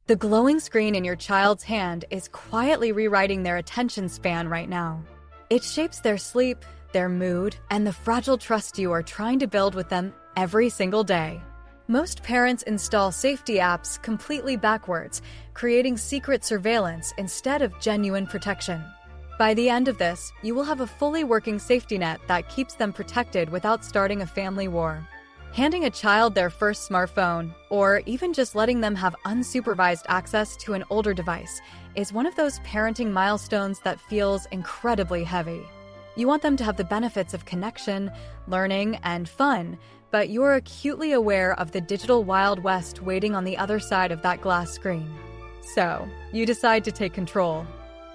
The glowing screen in your child's hand is quietly rewriting their attention span right now. It shapes their sleep, their mood, and the fragile trust you are trying to build with them every single day. Most parents install safety apps completely backwards, creating secret surveillance instead of genuine protection. By the end of this, you will have a fully working safety net that keeps them protected without starting a family war. Handing a child their first smartphone, or even just letting them have unsupervised access to an older device, is one of those parenting milestones that feels incredibly heavy. You want them to have the benefits of connection, learning, and fun, but you're acutely aware of the digital Wild West waiting on the other side of that glass screen. So, you decide to take control.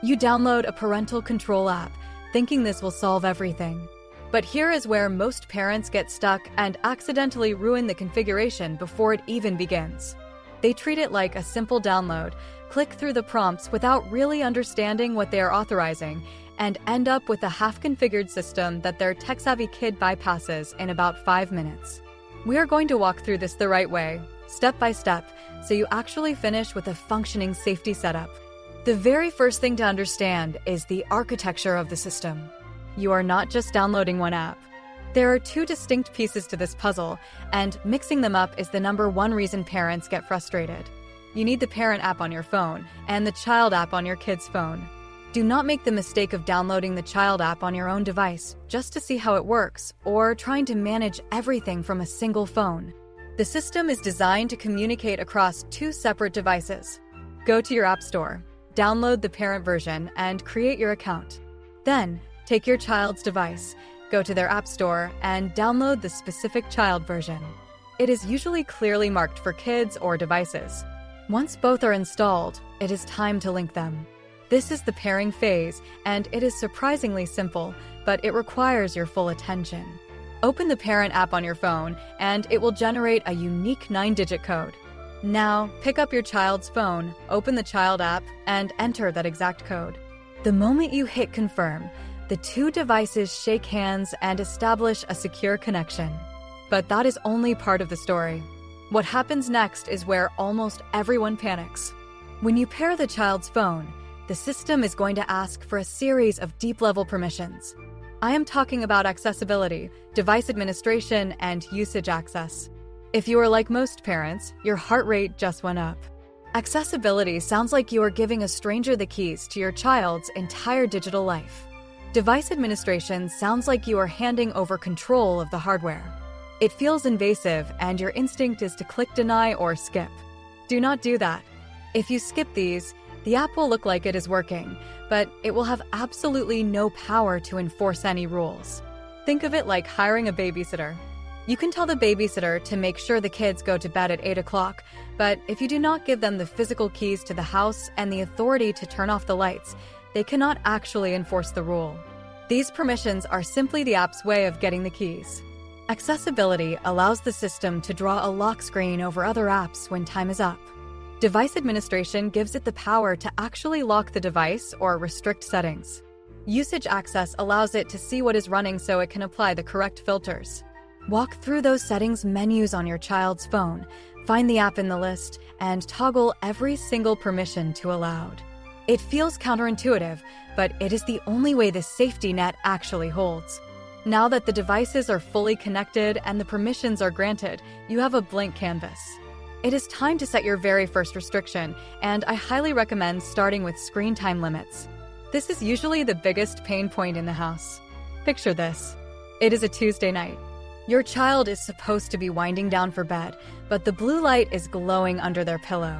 You download a parental control app, thinking this will solve everything. But here is where most parents get stuck and accidentally ruin the configuration before it even begins. They treat it like a simple download, click through the prompts without really understanding what they are authorizing, and end up with a half-configured system that their tech-savvy kid bypasses in about 5 minutes. We are going to walk through this the right way, step by step, so you actually finish with a functioning safety setup. The very first thing to understand is the architecture of the system. You are not just downloading one app. There are two distinct pieces to this puzzle, and mixing them up is the #1 reason parents get frustrated. You need the parent app on your phone and the child app on your kid's phone. Do not make the mistake of downloading the child app on your own device just to see how it works, or trying to manage everything from a single phone. The system is designed to communicate across 2 separate devices. Go to your app store, download the parent version, and create your account. Then, take your child's device, go to their app store, and download the specific child version. It is usually clearly marked for kids or devices. Once both are installed, it is time to link them. This is the pairing phase, and it is surprisingly simple, but it requires your full attention. Open the parent app on your phone, and it will generate a unique 9-digit code. Now, pick up your child's phone, open the child app, and enter that exact code. The moment you hit confirm, the 2 devices shake hands and establish a secure connection. But that is only part of the story. What happens next is where almost everyone panics. When you pair the child's phone, the system is going to ask for a series of deep-level permissions. I am talking about accessibility, device administration, and usage access. If you are like most parents, your heart rate just went up. Accessibility sounds like you are giving a stranger the keys to your child's entire digital life. Device administration sounds like you are handing over control of the hardware. It feels invasive, and your instinct is to click deny or skip. Do not do that. If you skip these, the app will look like it is working, but it will have absolutely no power to enforce any rules. Think of it like hiring a babysitter. You can tell the babysitter to make sure the kids go to bed at 8 o'clock, but if you do not give them the physical keys to the house and the authority to turn off the lights, they cannot actually enforce the rule. These permissions are simply the app's way of getting the keys. Accessibility allows the system to draw a lock screen over other apps when time is up. Device administration gives it the power to actually lock the device or restrict settings. Usage access allows it to see what is running so it can apply the correct filters. Walk through those settings menus on your child's phone, find the app in the list, and toggle every single permission to allowed. It feels counterintuitive, but it is the only way the safety net actually holds. Now that the devices are fully connected and the permissions are granted, you have a blank canvas. It is time to set your very first restriction, and I highly recommend starting with screen time limits. This is usually the biggest pain point in the house. Picture this. It is a Tuesday night. Your child is supposed to be winding down for bed, but the blue light is glowing under their pillow.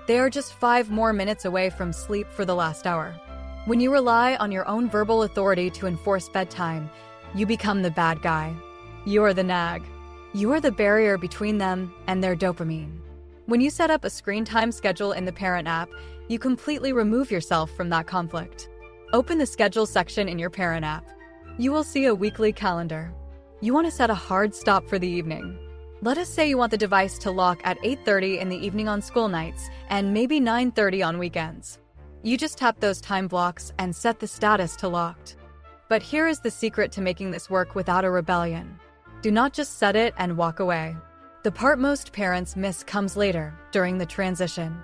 They are just 5 more minutes away from sleep for the last hour. When you rely on your own verbal authority to enforce bedtime, you become the bad guy. You are the nag. You are the barrier between them and their dopamine. When you set up a screen time schedule in the parent app, you completely remove yourself from that conflict. Open the schedule section in your parent app. You will see a weekly calendar. You want to set a hard stop for the evening. Let us say you want the device to lock at 8:30 in the evening on school nights and maybe 9:30 on weekends. You just tap those time blocks and set the status to locked. But here is the secret to making this work without a rebellion. Do not just set it and walk away. The part most parents miss comes later, during the transition.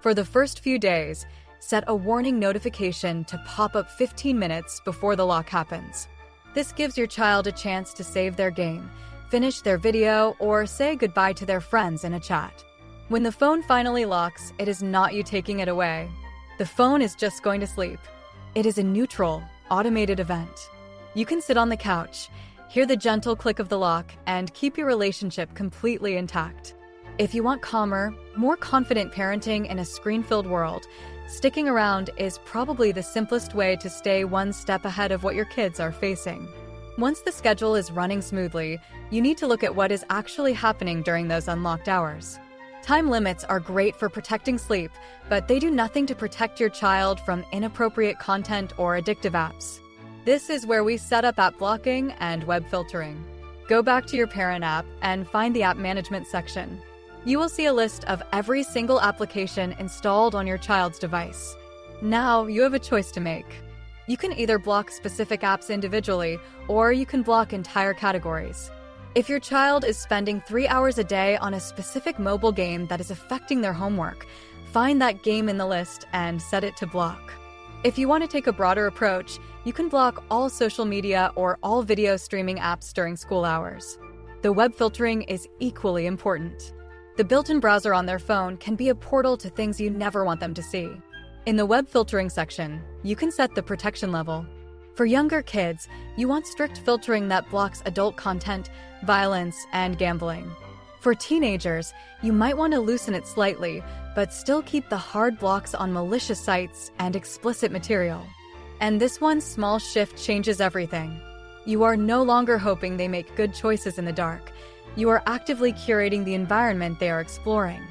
For the first few days, set a warning notification to pop up 15 minutes before the lock happens. This gives your child a chance to save their game, finish their video, or say goodbye to their friends in a chat. When the phone finally locks, it is not you taking it away. The phone is just going to sleep. It is a neutral, automated event. You can sit on the couch, hear the gentle click of the lock, and keep your relationship completely intact. If you want calmer, more confident parenting in a screen-filled world, sticking around is probably the simplest way to stay one step ahead of what your kids are facing. Once the schedule is running smoothly, you need to look at what is actually happening during those unlocked hours. Time limits are great for protecting sleep, but they do nothing to protect your child from inappropriate content or addictive apps. This is where we set up app blocking and web filtering. Go back to your parent app and find the app management section. You will see a list of every single application installed on your child's device. Now you have a choice to make. You can either block specific apps individually, or you can block entire categories. If your child is spending 3 hours a day on a specific mobile game that is affecting their homework, find that game in the list and set it to block. If you want to take a broader approach, you can block all social media or all video streaming apps during school hours. The web filtering is equally important. The built-in browser on their phone can be a portal to things you never want them to see. In the web filtering section, you can set the protection level. For younger kids, you want strict filtering that blocks adult content, violence, and gambling. For teenagers, you might want to loosen it slightly, but still keep the hard blocks on malicious sites and explicit material. And this one small shift changes everything. You are no longer hoping they make good choices in the dark. You are actively curating the environment they are exploring.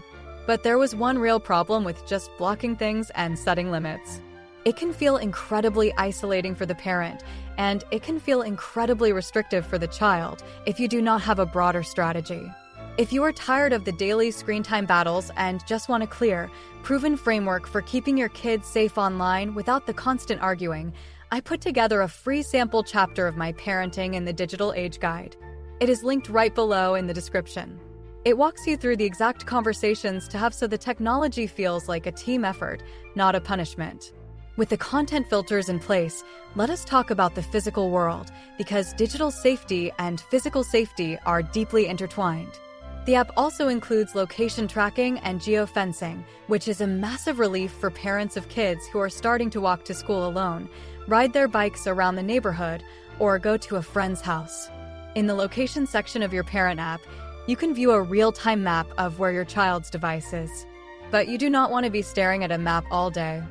But there was one real problem with just blocking things and setting limits. It can feel incredibly isolating for the parent, and it can feel incredibly restrictive for the child if you do not have a broader strategy. If you are tired of the daily screen time battles and just want a clear, proven framework for keeping your kids safe online without the constant arguing, I put together a free sample chapter of my Parenting in the Digital Age Guide. It is linked right below in the description. It walks you through the exact conversations to have so the technology feels like a team effort, not a punishment. With the content filters in place, let us talk about the physical world, because digital safety and physical safety are deeply intertwined. The app also includes location tracking and geofencing, which is a massive relief for parents of kids who are starting to walk to school alone, ride their bikes around the neighborhood, or go to a friend's house. In the location section of your parent app, you can view a real-time map of where your child's device is. But you do not want to be staring at a map all day.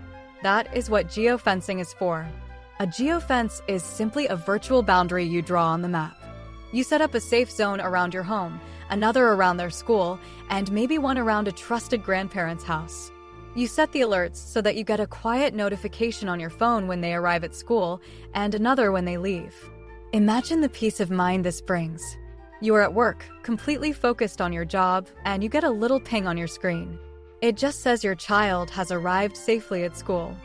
That is what geofencing is for. A geofence is simply a virtual boundary you draw on the map. You set up a safe zone around your home, another around their school, and maybe one around a trusted grandparent's house. You set the alerts so that you get a quiet notification on your phone when they arrive at school and another when they leave. Imagine the peace of mind this brings. You are at work, completely focused on your job, and you get a little ping on your screen. It just says your child has arrived safely at school.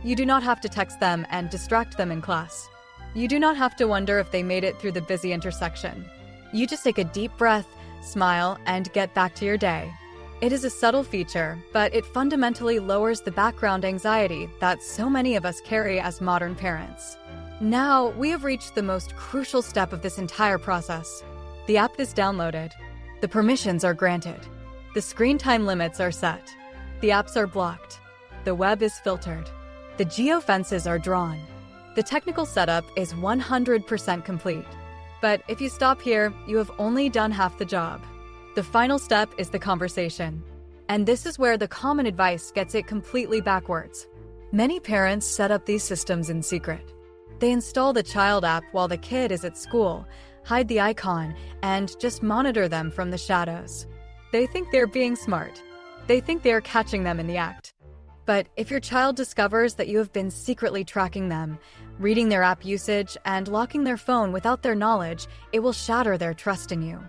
You do not have to text them and distract them in class. You do not have to wonder if they made it through the busy intersection. You just take a deep breath, smile, and get back to your day. It is a subtle feature, but it fundamentally lowers the background anxiety that so many of us carry as modern parents. Now, we have reached the most crucial step of this entire process. The app is downloaded. The permissions are granted. The screen time limits are set. The apps are blocked. The web is filtered. The geofences are drawn. The technical setup is 100% complete. But if you stop here, you have only done half the job. The final step is the conversation. And this is where the common advice gets it completely backwards. Many parents set up these systems in secret. They install the child app while the kid is at school, hide the icon, and just monitor them from the shadows. They think they're being smart. They think they are catching them in the act. But if your child discovers that you have been secretly tracking them, reading their app usage, and locking their phone without their knowledge, it will shatter their trust in you.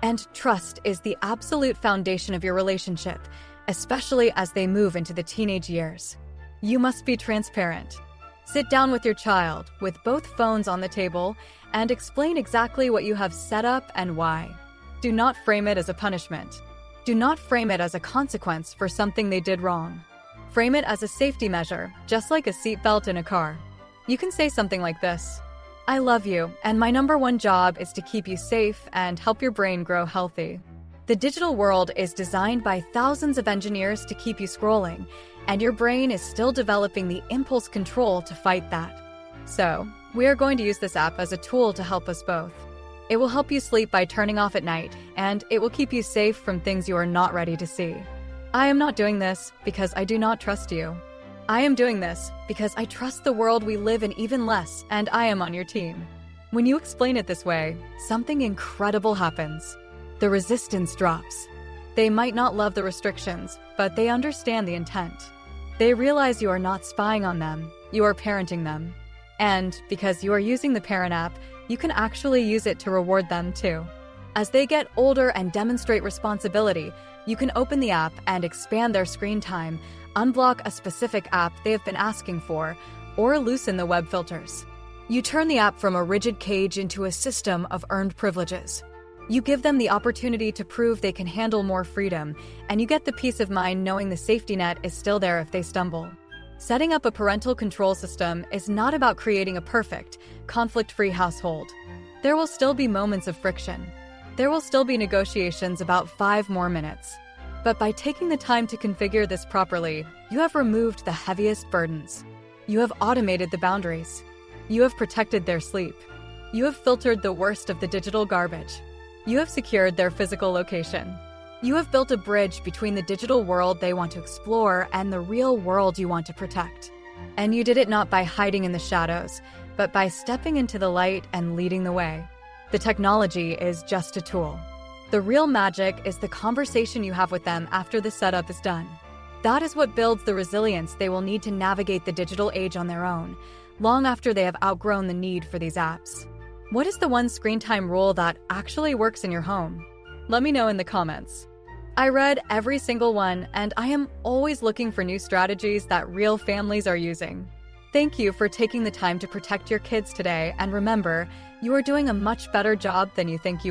And trust is the absolute foundation of your relationship, especially as they move into the teenage years. You must be transparent. Sit down with your child, with both phones on the table, and explain exactly what you have set up and why. Do not frame it as a punishment. Do not frame it as a consequence for something they did wrong. Frame it as a safety measure, just like a seatbelt in a car. You can say something like this: I love you, and my #1 job is to keep you safe and help your brain grow healthy. The digital world is designed by thousands of engineers to keep you scrolling, and your brain is still developing the impulse control to fight that. So, we are going to use this app as a tool to help us both. It will help you sleep by turning off at night, and it will keep you safe from things you are not ready to see. I am not doing this because I do not trust you. I am doing this because I trust the world we live in even less, and I am on your team. When you explain it this way, something incredible happens. The resistance drops. They might not love the restrictions, but they understand the intent. They realize you are not spying on them, you are parenting them. And because you are using the Parent app, you can actually use it to reward them too. As they get older and demonstrate responsibility, you can open the app and expand their screen time, unblock a specific app they have been asking for, or loosen the web filters. You turn the app from a rigid cage into a system of earned privileges. You give them the opportunity to prove they can handle more freedom, and you get the peace of mind knowing the safety net is still there if they stumble. Setting up a parental control system is not about creating a perfect, conflict-free household. There will still be moments of friction. There will still be negotiations about 5 more minutes. But by taking the time to configure this properly, you have removed the heaviest burdens. You have automated the boundaries. You have protected their sleep. You have filtered the worst of the digital garbage. You have secured their physical location. You have built a bridge between the digital world they want to explore and the real world you want to protect. And you did it not by hiding in the shadows, but by stepping into the light and leading the way. The technology is just a tool. The real magic is the conversation you have with them after the setup is done. That is what builds the resilience they will need to navigate the digital age on their own, long after they have outgrown the need for these apps. What is the one screen time rule that actually works in your home? Let me know in the comments. I read every single one, and I am always looking for new strategies that real families are using. Thank you for taking the time to protect your kids today, and remember, you are doing a much better job than you think you are.